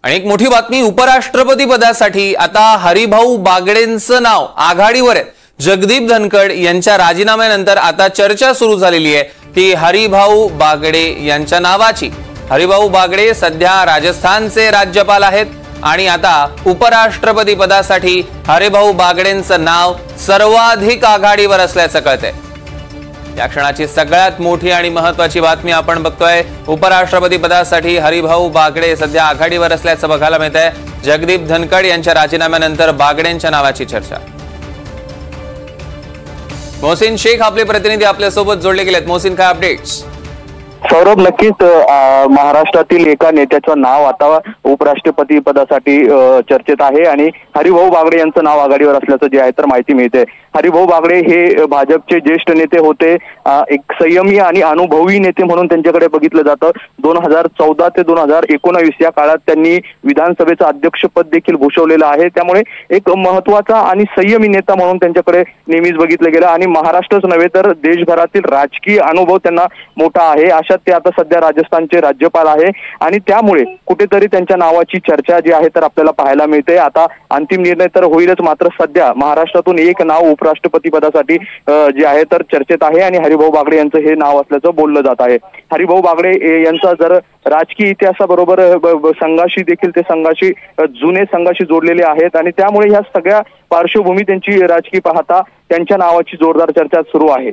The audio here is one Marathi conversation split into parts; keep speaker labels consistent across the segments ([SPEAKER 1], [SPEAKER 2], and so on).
[SPEAKER 1] आणि एक मोठी बातमी, उपराष्ट्रपती पदासाठी आता हरिभाऊ बागडेंचं नाव आघाडीवर आहे। जगदीप धनखड यांच्या राजीनाम्यानंतर आता चर्चा सुरू झालेली आहे ती हरिभाऊ बागडे यांच्या नावाची। हरिभाऊ बागडे सध्या राजस्थानचे राज्यपाल आहेत आणि आता उपराष्ट्रपती पदासाठी हरिभाऊ बागडेंचं नाव सर्वाधिक आघाडीवर असल्याचं कळतंय। या क्षणाची सगळ्यात मोठी आणि महत्त्वाची बातमी आपण बघतोय। उपराष्ट्रपती पदासाठी हरिभाऊ बागडे सध्या आघाडीवर असल्याचं बघायला मिळतंय। जगदीप धनखड यांच्या राजीनाम्यानंतर बागडेंच्या नावाची चर्चा। मोहसिन शेख आपले प्रतिनिधी आपल्यासोबत जोडले गेलेत। मोहसिन, काय अपडेट्स?
[SPEAKER 2] सौरभ, नक्कीच महाराष्ट्रातील एका नेत्याचं नाव आता उपराष्ट्रपती पदासाठी चर्चेत आहे आणि हरिभाऊ बागडे यांचं नाव आघाडीवर असल्याचं जे आहे तर माहिती मिळते। हरिभाऊ बागडे हे भाजपचे ज्येष्ठ नेते होते, एक संयमी आणि अनुभवी नेते म्हणून त्यांच्याकडे बघितलं जातं। 2014 ते 2019 या काळात त्यांनी विधानसभेचं अध्यक्षपद देखील भूषवलेलं आहे, त्यामुळे एक महत्वाचा आणि संयमी नेता म्हणून त्यांच्याकडे नेहमीच बघितलं गेलं आणि महाराष्ट्रच नव्हे तर देशभरातील राजकीय अनुभव त्यांना मोठा आहे। अशात ते आता सध्या राजस्थानचे राज्यपाल आहे आणि त्यामुळे कुठेतरी त्यांच्या नावाची चर्चा जी आहे तर आपल्याला पाहायला मिळते। आता अंतिम निर्णय तर होईलच, मात्र सध्या महाराष्ट्रातून एक नाव उपराष्ट्रपती पदासाठी जे आहे तर चर्चेत आहे आणि हरिभाऊ बागडे यांचं हे नाव असल्याचं बोललं जात आहे। हरिभाऊ बागडे यांचा जर राजकीय इतिहासाबरोबर संघाशी देखील ते जुने संघाशी जोडलेले आहेत आणि त्यामुळे ह्या सगळ्या पार्श्वभूमी त्यांची राजकीय पाहता त्यांच्या नावाची जोरदार चर्चा सुरू आहे।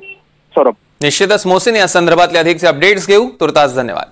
[SPEAKER 2] सौरभ,
[SPEAKER 1] निश्चितच मोहसिन, या संदर्भातले अधिकचे अपडेट्स घेऊ। तुर्तास धन्यवाद।